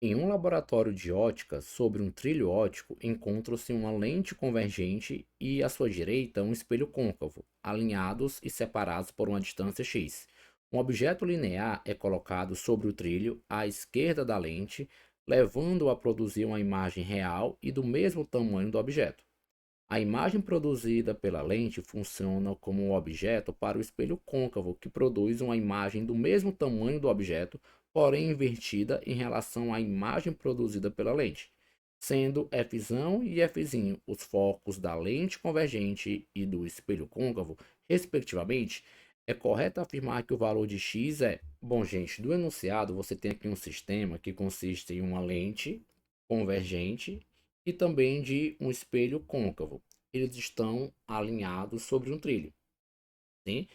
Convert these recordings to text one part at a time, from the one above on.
Em um laboratório de ótica, sobre um trilho óptico, encontra-se uma lente convergente e, à sua direita, um espelho côncavo, alinhados e separados por uma distância x. Um objeto linear é colocado sobre o trilho à esquerda da lente, levando-o a produzir uma imagem real e do mesmo tamanho do objeto. A imagem produzida pela lente funciona como um objeto para o espelho côncavo, que produz uma imagem do mesmo tamanho do objeto, porém invertida em relação à imagem produzida pela lente, sendo f e f os focos da lente convergente e do espelho côncavo, respectivamente. É correto afirmar que o valor de x é... Bom, gente, do enunciado você tem aqui um sistema que consiste em uma lente convergente e também de um espelho côncavo. Eles estão alinhados sobre um trilho. Sim?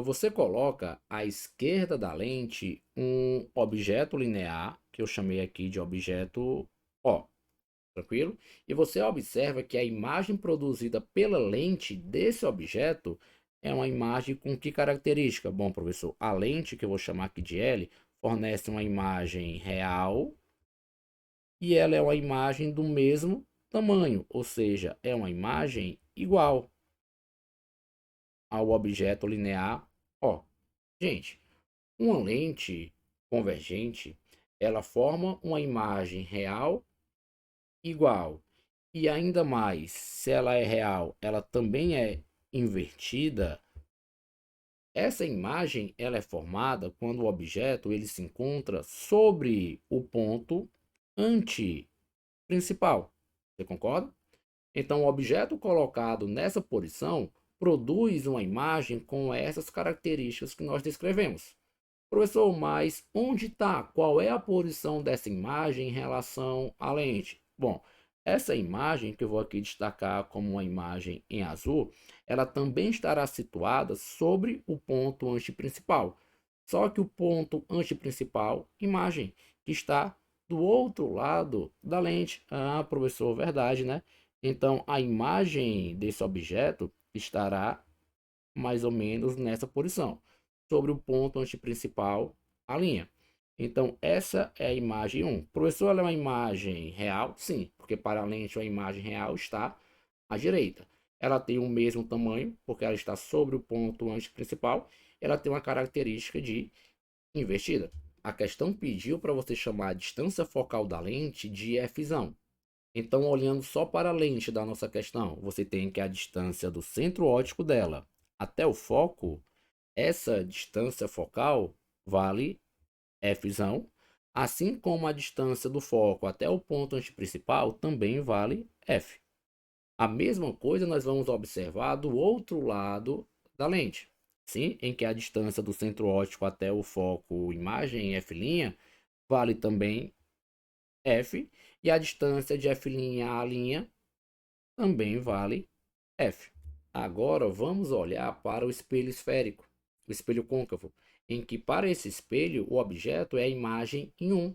Você coloca à esquerda da lente um objeto linear, que eu chamei aqui de objeto O, tranquilo? E você observa que a imagem produzida pela lente desse objeto é uma imagem com que característica? Bom, professor, a lente, que eu vou chamar aqui de L, fornece uma imagem real e ela é uma imagem do mesmo tamanho, ou seja, é uma imagem igual ao objeto linear O. Gente, uma lente convergente, ela forma uma imagem real igual. E ainda mais, se ela é real, ela também é invertida. Essa imagem ela é formada quando o objeto ele se encontra sobre o ponto anti-principal. Você concorda? Então, o objeto colocado nessa posição produz uma imagem com essas características que nós descrevemos. Professor, mas onde está? Qual é a posição dessa imagem em relação à lente? Bom, essa imagem que eu vou aqui destacar como uma imagem em azul, ela também estará situada sobre o ponto antiprincipal. Só que o ponto antiprincipal, imagem, que está do outro lado da lente. Ah, professor, verdade, né? Então, a imagem desse objeto estará mais ou menos nessa posição, sobre o ponto antiprincipal, a linha. Então, essa é a imagem 1. Professor, ela é uma imagem real? Sim, porque para a lente a imagem real está à direita. Ela tem o mesmo tamanho, porque ela está sobre o ponto antiprincipal. Ela tem uma característica de invertida. A questão pediu para você chamar a distância focal da lente de f. Então, olhando só para a lente da nossa questão, você tem que a distância do centro óptico dela até o foco, essa distância focal vale f, assim como a distância do foco até o ponto antiprincipal também vale f. A mesma coisa nós vamos observar do outro lado da lente, sim, em que a distância do centro óptico até o foco imagem f' vale também f, e a distância de f' a' também vale f. Agora vamos olhar para o espelho esférico, o espelho côncavo, em que para esse espelho o objeto é a imagem em 1.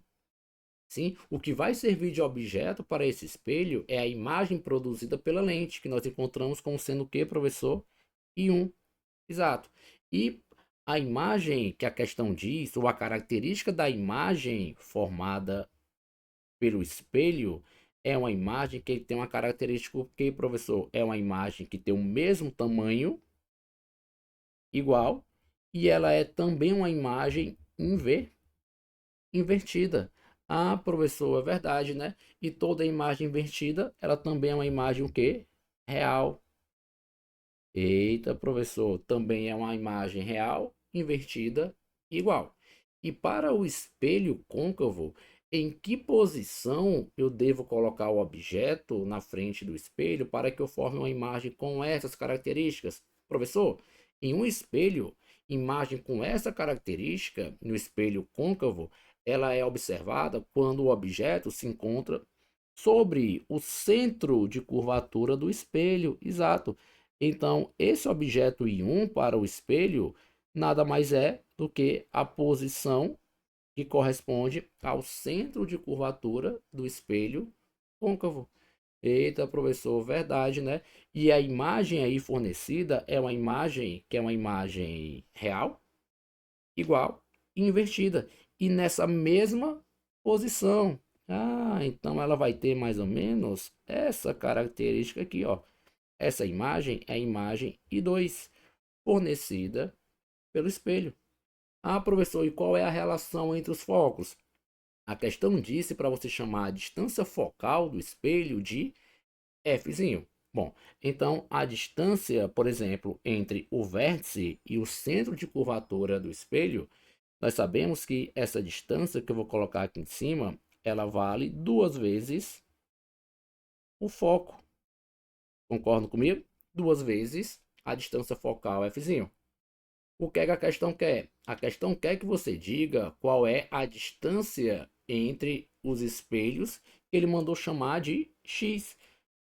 Sim, o que vai servir de objeto para esse espelho é a imagem produzida pela lente, que nós encontramos como sendo o que, professor? Em 1. Exato. E a imagem que a questão diz, ou a característica da imagem formada pelo espelho, é uma imagem que tem uma característica que, professor, é uma imagem que tem o mesmo tamanho, igual, e ela é também uma imagem invertida. Ah, professor, é verdade, né? E toda imagem invertida, ela também é uma imagem o quê? Real. Eita, professor, também é uma imagem real, invertida, igual. E para o espelho côncavo, em que posição eu devo colocar o objeto na frente do espelho para que eu forme uma imagem com essas características? Professor, em um espelho, imagem com essa característica, no espelho côncavo, ela é observada quando o objeto se encontra sobre o centro de curvatura do espelho. Exato. Então, esse objeto I1 para o espelho nada mais é do que a posição que corresponde ao centro de curvatura do espelho côncavo. Eita, professor, verdade, né? E a imagem aí fornecida é uma imagem que é uma imagem real, igual e invertida. E nessa mesma posição. Ah, então ela vai ter mais ou menos essa característica aqui, ó. Essa imagem é a imagem I2, fornecida pelo espelho. Ah, professor, e qual é a relação entre os focos? A questão disse para você chamar a distância focal do espelho de Fzinho. Bom, então a distância, por exemplo, entre o vértice e o centro de curvatura do espelho, nós sabemos que essa distância que eu vou colocar aqui em cima, ela vale duas vezes o foco. Concordam comigo? Duas vezes a distância focal Fzinho. O que é que a questão quer? A questão quer que você diga qual é a distância entre os espelhos que ele mandou chamar de x.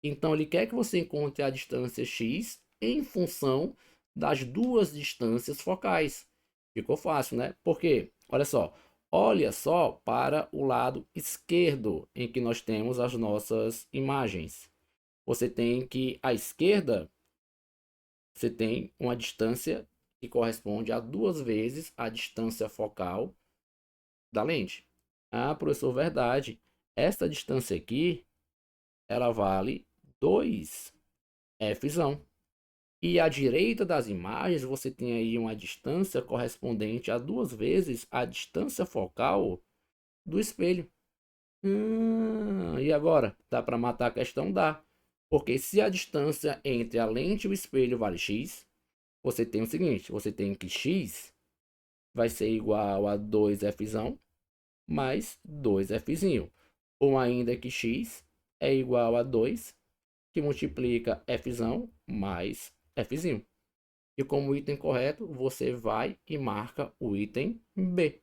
Então ele quer que você encontre a distância x em função das duas distâncias focais. Ficou fácil, né? Porque, olha só para o lado esquerdo em que nós temos as nossas imagens. Você tem que à esquerda você tem uma distância que corresponde a duas vezes a distância focal da lente. Ah, professor, verdade. Essa distância aqui, ela vale 2Fzão. E à direita das imagens, você tem aí uma distância correspondente a duas vezes a distância focal do espelho. E agora? Dá para matar a questão? Dá. Porque se a distância entre a lente e o espelho vale x, você tem o seguinte, você tem que x vai ser igual a 2Fzão mais 2Fzinho. Ou ainda que x é igual a 2, que multiplica Fzão mais Fzinho. E como item correto, você vai e marca o item B.